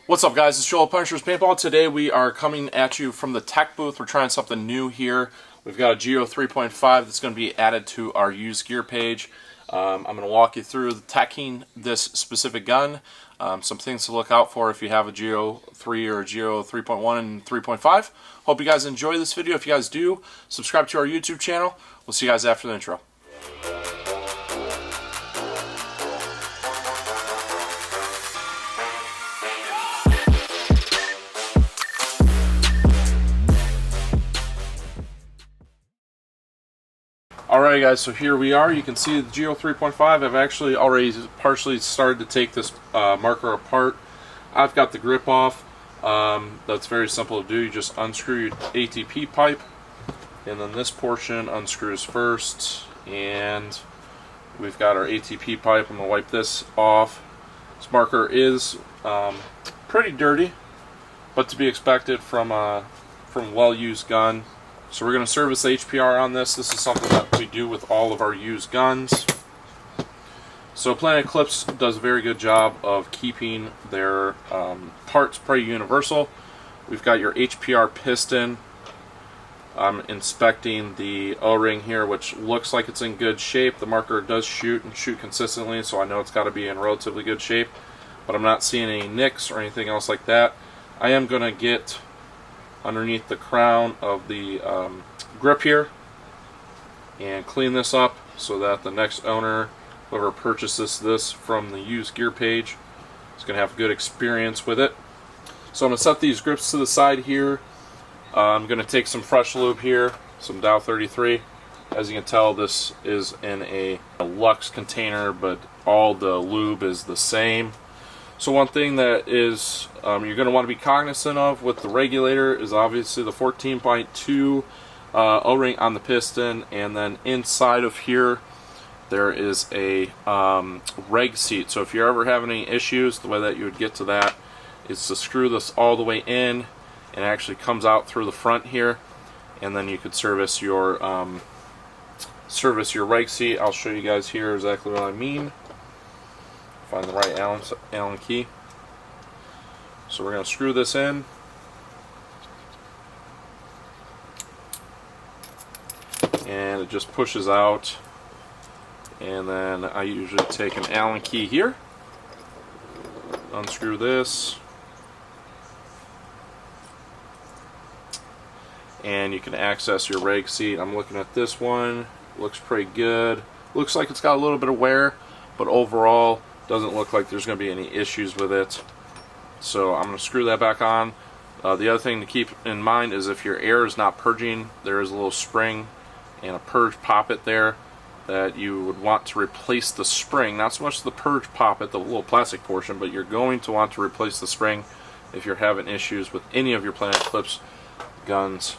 What's up, guys? It's Joel at Punishers Paintball. Today we are coming at you from the tech booth. We're trying something new here. We've got a Geo 3.5 that's going to be added to our used gear page. I'm going to walk you through the teching this specific gun. Some things to look out for if you have a Geo 3 or a Geo 3.1 and 3.5. Hope you guys enjoy this video. If you guys do, subscribe to our YouTube channel. We'll see you guys after the intro. Alright guys, so here we are. You can see the Geo 3.5. I've actually already partially started to take this marker apart. I've got the grip off. That's very simple to do. You just unscrew your ATP pipe, and then this portion unscrews first, and we've got our ATP pipe. I'm going to wipe this off. This marker is pretty dirty, but to be expected from a well-used gun. So we're going to service the HPR on this. This is something that we do with all of our used guns. So Planet Eclipse does a very good job of keeping their parts pretty universal. We've got your HPR piston. I'm inspecting the O-ring here, which looks like it's in good shape. The marker does shoot and shoot consistently, so I know it's got to be in relatively good shape. But I'm not seeing any nicks or anything else like that. I am going to get underneath the crown of the grip here and clean this up so that the next owner, whoever purchases this from the used gear page, is going to have a good experience with it. So I'm going to set these grips to the side here. I'm going to take some fresh lube here, some Dow 33. As you can tell, this is in a Lux container, but all the lube is the same. So one thing that is you're going to want to be cognizant of with the regulator is obviously the 14.2 O-ring on the piston, and then inside of here there is a reg seat. So if you're ever having any issues, the way that you would get to that is to screw this all the way in, and it actually comes out through the front here, and then you could service your reg seat. I'll show you guys here exactly what I mean. Find the right Allen key. So we're going to screw this in. And it just pushes out. And then I usually take an Allen key here. Unscrew this. And you can access your reg seat. I'm looking at this one. Looks pretty good. Looks like it's got a little bit of wear, but overall doesn't look like there's going to be any issues with it. So I'm going to screw that back on. The other thing to keep in mind is if your air is not purging, there is a little spring and a purge poppet there that you would want to replace the spring. Not so much the purge poppet, the little plastic portion, but you're going to want to replace the spring if you're having issues with any of your Planet Eclipse guns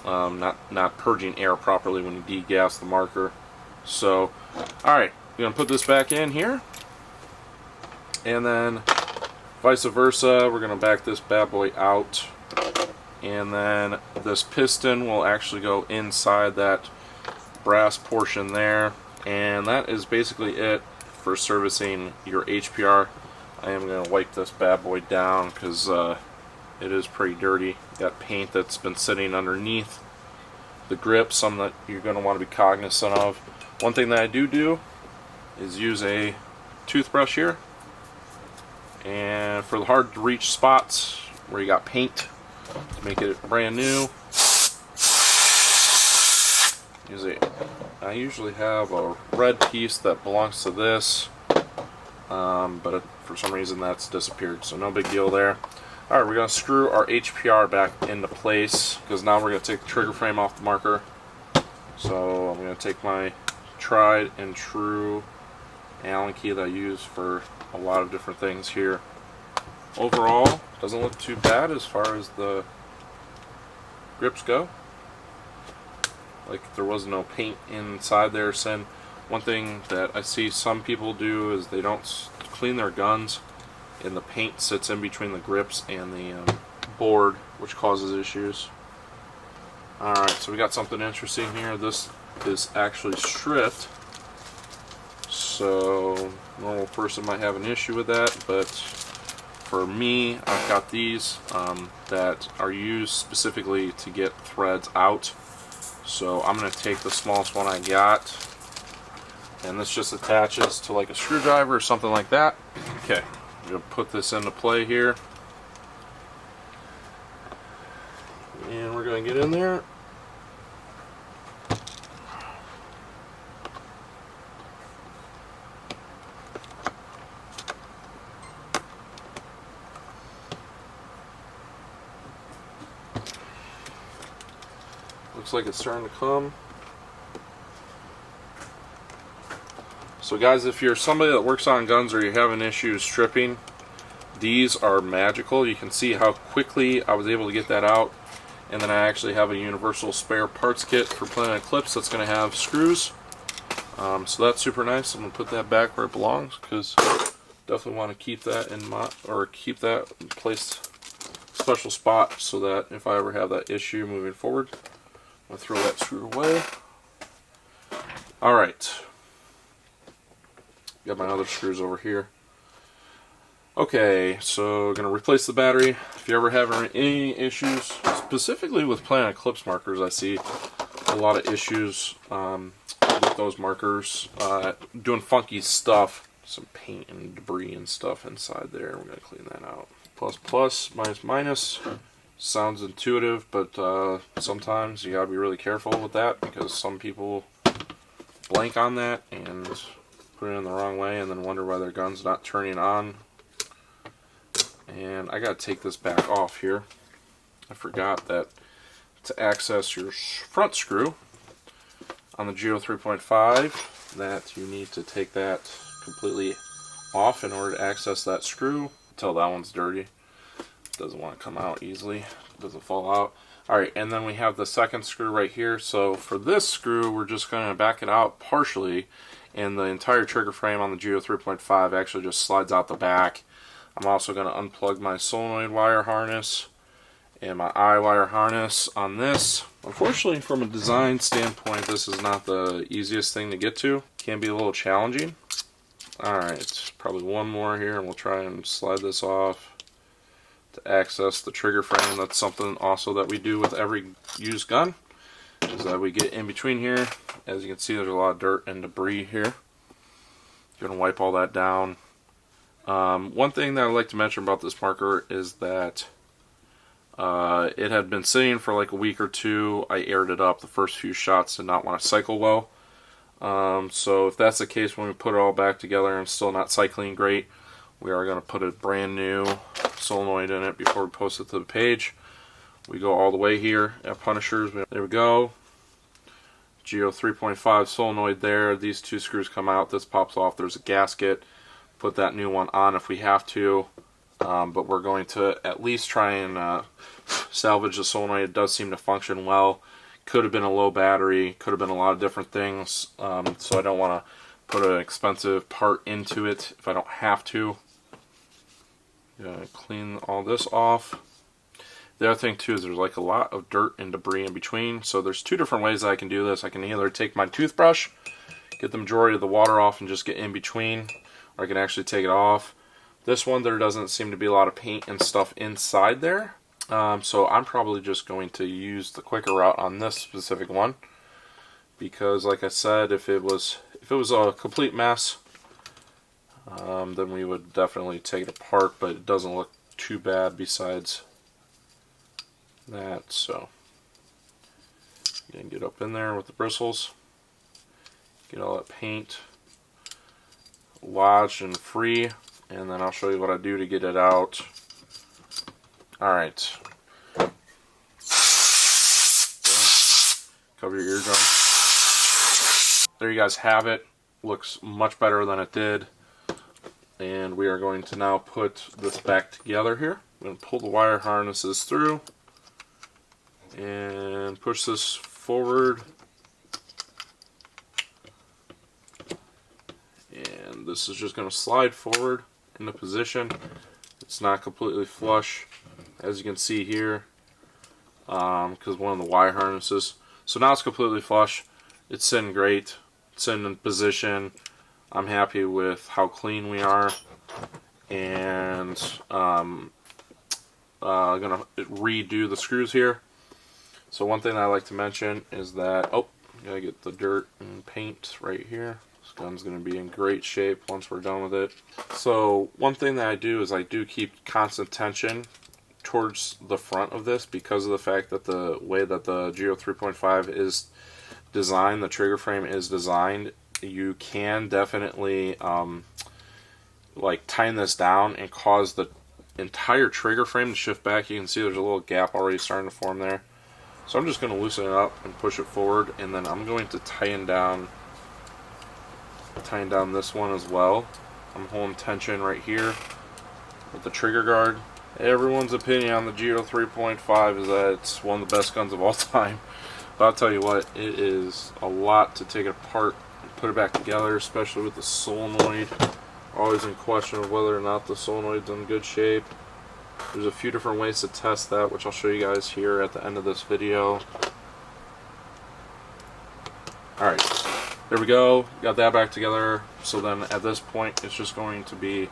not purging air properly when you degas the marker. So, alright, we're going to put this back in here. And then vice versa, we're going to back this bad boy out, and then this piston will actually go inside that brass portion there, and that is basically it for servicing your HPR. I am going to wipe this bad boy down because it is pretty dirty. Got paint that's been sitting underneath the grip, some that you're going to want to be cognizant of. One thing that I do is use a toothbrush here. And for the hard to reach spots where you got paint, to make it brand new, I usually have a red piece that belongs to this, but for some reason that's disappeared, so no big deal there. Alright, we're going to screw our HPR back into place, because now we're going to take the trigger frame off the marker. So I'm going to take my tried and true Allen key that I use for a lot of different things here. Overall, doesn't look too bad as far as the grips go. Like there was no paint inside there. So one thing that I see some people do is they don't clean their guns, and the paint sits in between the grips and the board, which causes issues. Alright, so we got something interesting here. This is actually stripped. So normal person might have an issue with that, but for me, I've got these that are used specifically to get threads out. So I'm going to take the smallest one I got, and this just attaches to like a screwdriver or something like that. Okay, I'm going to put this into play here, and we're going to get in there. Looks like it's starting to come. So guys, if you're somebody that works on guns or you're having issues stripping, these are magical. You can see how quickly I was able to get that out. And then I actually have a universal spare parts kit for Planet Eclipse that's going to have screws. So that's super nice. I'm going to put that back where it belongs, because definitely want to keep that in my, or keep that placed special spot, so that if I ever have that issue moving forward, I'm going to throw that screw away. Alright. Got my other screws over here. Okay, so going to replace the battery. If you're ever having any issues, specifically with Planet Eclipse markers, I see a lot of issues with those markers doing funky stuff. Some paint and debris and stuff inside there. We're going to clean that out. Plus plus, minus minus. Sounds intuitive, but sometimes you gotta be really careful with that, because some people blank on that and put it in the wrong way and then wonder why their gun's not turning on. And I gotta take this back off here. I forgot that to access your front screw on the Geo 3.5, that you need to take that completely off in order to access that screw. Tell that one's dirty. Doesn't want to come out easily, doesn't fall out. Alright, and then we have the second screw right here. So for this screw, we're just going to back it out partially, and the entire trigger frame on the Geo 3.5 actually just slides out the back. I'm also going to unplug my solenoid wire harness and my eye wire harness on this. Unfortunately, from a design standpoint, this is not the easiest thing to get to. Can be a little challenging. Alright, probably one more here, and we'll try and slide this off to access the trigger frame. That's something also that we do with every used gun, is that we get in between here. As you can see, there's a lot of dirt and debris here. You're going to wipe all that down. One thing that I'd like to mention about this marker is that it had been sitting for like a week or two. I aired it up. The first few shots did not want to cycle well. So if that's the case, when we put it all back together and still not cycling great, we are going to put a brand new solenoid in it before we post it to the page. We go all the way here at Punishers. There we go. Geo 3.5 solenoid there. These two screws come out. This pops off. There's a gasket. Put that new one on if we have to. But we're going to at least try and salvage the solenoid. It does seem to function well. Could have been a low battery. Could have been a lot of different things. So I don't want to put an expensive part into it if I don't have to. Gonna clean all this off. The other thing too is there's like a lot of dirt and debris in between. So there's two different ways that I can do this. I can either take my toothbrush, get the majority of the water off and just get in between, or I can actually take it off. This one, there doesn't seem to be a lot of paint and stuff inside there. So I'm probably just going to use the quicker route on this specific one, because like I said, if it was a complete mess, then we would definitely take it apart, but it doesn't look too bad besides that. So you can get up in there with the bristles, get all that paint lodged and free, and then I'll show you what I do to get it out. Alright. Cover your eardrum. There you guys have it. Looks much better than it did. And we are going to now put this back together here. I'm going to pull the wire harnesses through and push this forward. And this is just going to slide forward into position. It's not completely flush, as you can see here, because one of the wire harnesses. So now it's completely flush. It's sitting great. It's in position. I'm happy with how clean we are. and gonna redo the screws here. So one thing I like to mention is that, oh, gotta get the dirt and paint right here. This gun's gonna be in great shape once we're done with it. So one thing that I do is I do keep constant tension towards the front of this because of the fact that the way that the Geo 3.5 is designed, the trigger frame is designed, you can definitely like tighten this down and cause the entire trigger frame to shift back. You can see there's a little gap already starting to form there. So I'm just going to loosen it up and push it forward, and then I'm going to tighten down this one as well. I'm holding tension right here with the trigger guard. Everyone's opinion on the Geo 3.5 is that it's one of the best guns of all time. But I'll tell you what, it is a lot to take it apart and put it back together, especially with the solenoid. Always in question of whether or not the solenoid's in good shape. There's a few different ways to test that, which I'll show you guys here at the end of this video. Alright, there we go. Got that back together. So then at this point, it's just going to be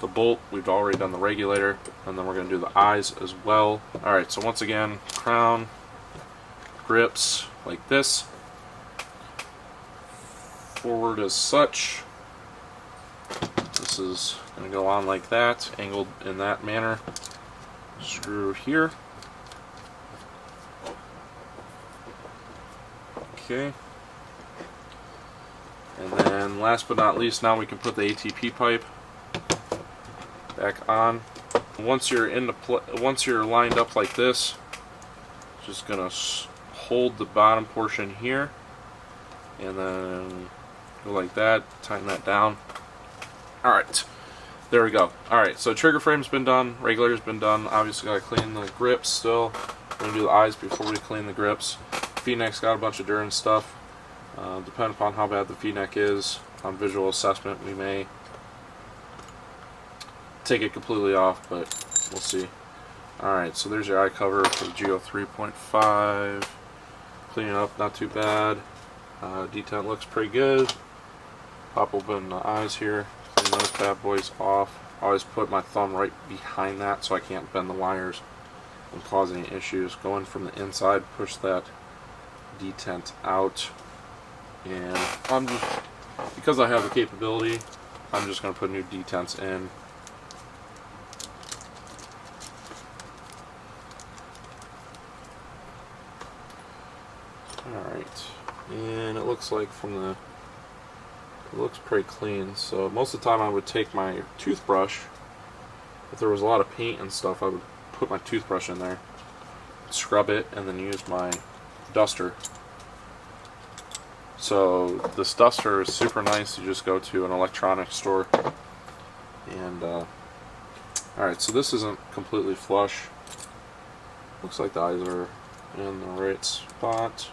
the bolt. We've already done the regulator, and then we're going to do the eyes as well. Alright, so once again, crown, grips like this, forward as such. This is going to go on like that, angled in that manner. Screw here. Okay. And then last but not least, now we can put the ATP pipe back on. Once you're lined up like this, just going to hold the bottom portion here and then go like that, tighten that down. Alright, there we go. Alright, so trigger frame's been done, regulator's been done. Obviously gotta clean the grips still. We're gonna do the eyes before we clean the grips. Feed neck's got a bunch of dirt and stuff. Depending upon how bad the feed neck is, on visual assessment we may take it completely off, but we'll see. Alright, so there's your eye cover for the Geo 3.5. Cleaning up, not too bad. Detent looks pretty good. Pop open the eyes here. Clean those bad boys off. I always put my thumb right behind that so I can't bend the wires and cause any issues. Go in from the inside, push that detent out. And I'm just, because I have the capability, I'm just going to put new detents in. Alright, and it looks like it looks pretty clean. So most of the time I would take my toothbrush. If there was a lot of paint and stuff, I would put my toothbrush in there, scrub it, and then use my duster. So this duster is super nice. You just go to an electronics store. And alright, so this isn't completely flush. Looks like the eyes are in the right spot.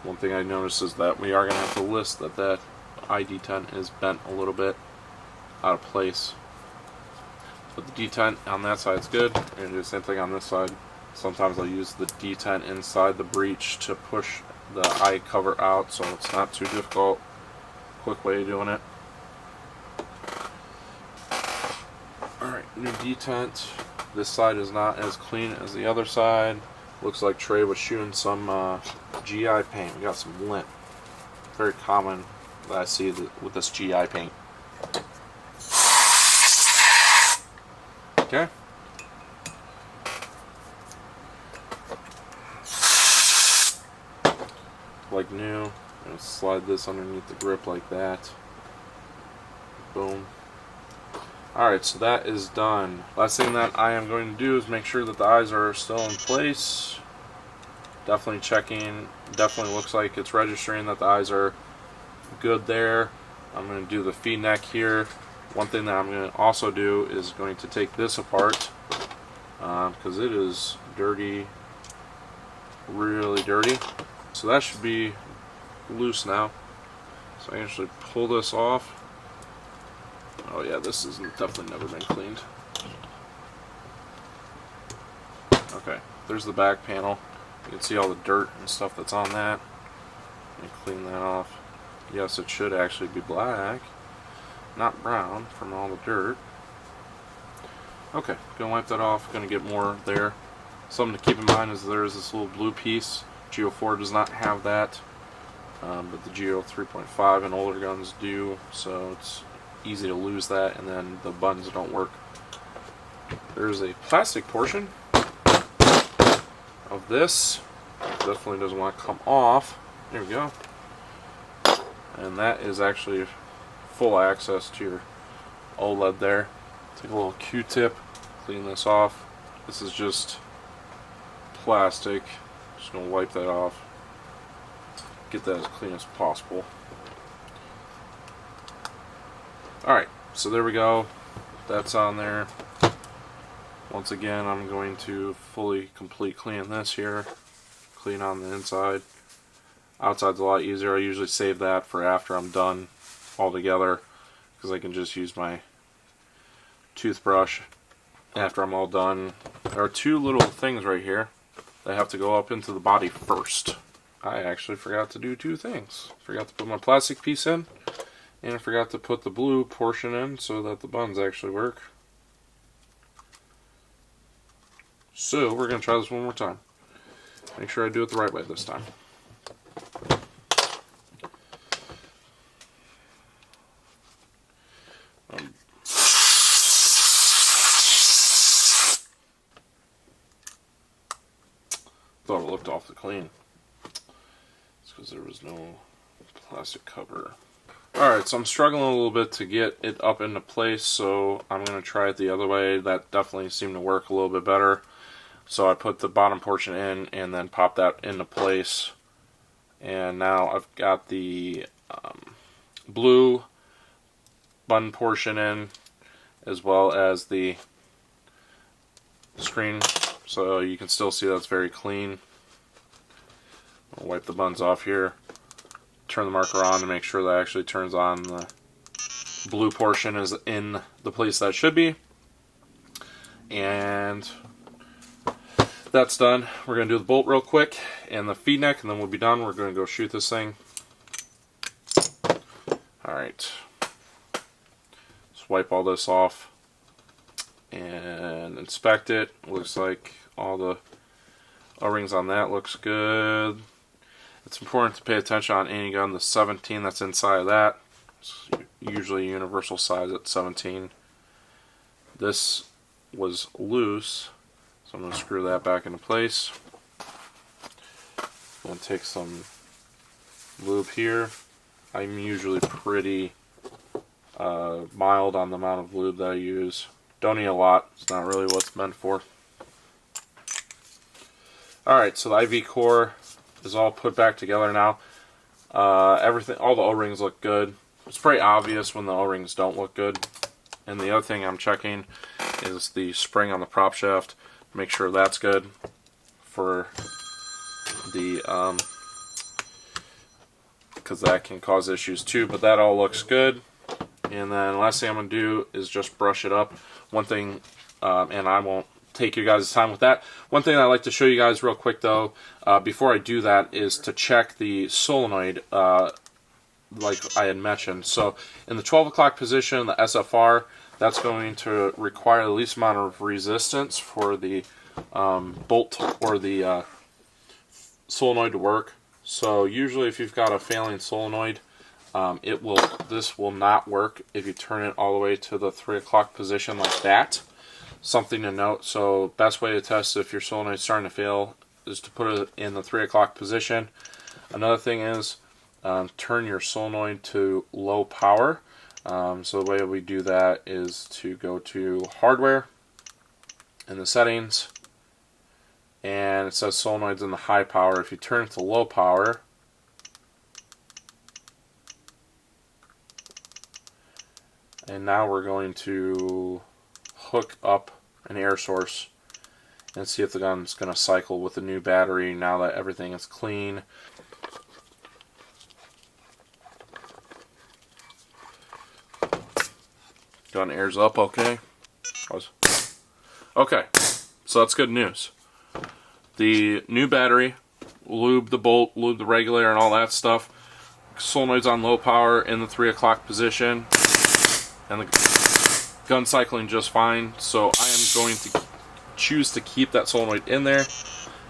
One thing I noticed is that we are going to have to list that eye detent is bent a little bit out of place. But the detent on that side is good, and do the same thing on this side. Sometimes I'll use the detent inside the breech to push the eye cover out, so it's not too difficult. Quick way of doing it. Alright, new detent. This side is not as clean as the other side. Looks like Trey was shooting some GI paint. We got some lint. Very common that I see with this GI paint. Okay. Like new. I'm going to slide this underneath the grip like that. Boom. Alright, so that is done. Last thing that I am going to do is make sure that the eyes are still in place. Definitely checking. Definitely looks like it's registering that the eyes are good there. I'm going to do the feed neck here. One thing that I'm going to also do is going to take this apart because it is dirty, really dirty. So that should be loose now. So I can actually pull this off. Oh yeah, this has definitely never been cleaned. Okay, there's the back panel. You can see all the dirt and stuff that's on that. And clean that off. Yes, it should actually be black, not brown from all the dirt. Okay, gonna wipe that off. Gonna get more there. Something to keep in mind is there is this little blue piece. Geo 4 does not have that, but the Geo 3.5 and older guns do, so it's easy to lose that, and then the buttons don't work. There's a plastic portion of this. Definitely doesn't want to come off. There we go. And that is actually full access to your OLED there. Take a little Q-tip, clean this off. This is just plastic. Just gonna wipe that off. Get that as clean as possible. Alright, so there we go. That's on there. Once again, I'm going to fully complete clean this here. Clean on the inside. Outside's a lot easier. I usually save that for after I'm done altogether, because I can just use my toothbrush after I'm all done. There are two little things right here that have to go up into the body first. I actually forgot to do two things. Forgot to put my plastic piece in, and I forgot to put the blue portion in so that the buttons actually work. So we're going to try this one more time. Make sure I do it the right way this time. Thought it looked awfully clean. It's because there was no plastic cover. Alright, so I'm struggling a little bit to get it up into place, so I'm going to try it the other way. That definitely seemed to work a little bit better. So I put the bottom portion in and then pop that into place. And now I've got the blue button portion in, as well as the screen. So you can still see that's very clean. I'll wipe the buttons off here. Turn the marker on to make sure that actually turns on. The blue portion is in the place that it should be. And that's done. We're going to do the bolt real quick and the feed neck, and then we'll be done. We're going to go shoot this thing. Alright. Let's wipe all this off and inspect it. Looks like all the O-rings on that looks good. It's important to pay attention on any gun. The 17 that's inside of that, it's usually universal size at 17. This was loose, so I'm going to screw that back into place. I'm going to take some lube here. I'm usually pretty mild on the amount of lube that I use. Don't need a lot. It's not really what it's meant for. Alright, so the IV core is all put back together now. Everything, all the O-rings look good. It's pretty obvious when the O-rings don't look good. And the other thing I'm checking is the spring on the prop shaft. Make sure that's good for the because that can cause issues too. But that all looks good. And then last thing I'm going to do is just brush it up. One thing, and I won't take you guys' time with that. One thing I like to show you guys real quick though, before I do that, is to check the solenoid, like I had mentioned. So in the 12 o'clock position, the SFR, that's going to require the least amount of resistance for the bolt or the solenoid to work. So usually if you've got a failing solenoid, this will not work if you turn it all the way to the 3 o'clock position like that. Something to note. So best way to test if your solenoid is starting to fail is to put it in the 3 o'clock position. Another thing is turn your solenoid to low power. So the way we do that is to go to hardware in the settings, and it says solenoids in the high power. If you turn it to low power, and now we're going to hook up an air source and see if the gun's going to cycle with the new battery now that everything is clean. Gun airs up okay. Okay, so that's good news. The new battery, lube the bolt, lube the regulator and all that stuff. Solenoid's on low power in the 3 o'clock position. And gun cycling just fine. So I am going to choose to keep that solenoid in there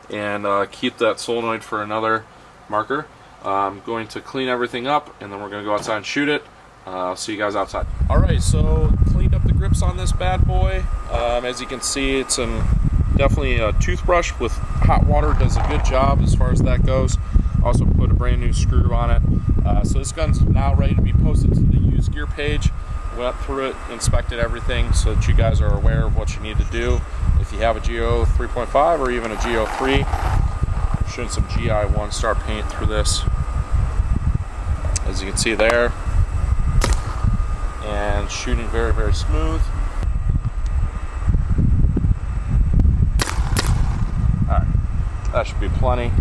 and keep that solenoid for another marker. I'm going to clean everything up, and then we're going to go outside and shoot it. I'll see you guys outside. Alright, so cleaned up the grips on this bad boy. As you can see, it's definitely a toothbrush with hot water. Does a good job as far as that goes. Also put a brand new screw on it. So this gun's now ready to be posted to the used gear page. Went through it, inspected everything so that you guys are aware of what you need to do. If you have a Geo 3.5 or even a Geo 3, shooting some GI 1-star paint through this. As you can see there. And shooting very, very smooth. Alright, that should be plenty.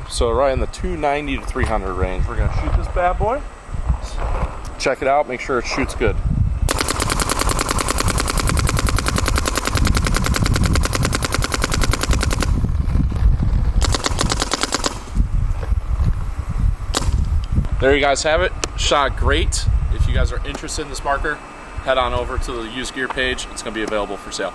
So right in the 290 to 300 range. We're gonna shoot this bad boy. Check it out, make sure it shoots good. There you guys have it. Shot great. If you guys are interested in this marker, head on over to the used gear page. It's gonna be available for sale.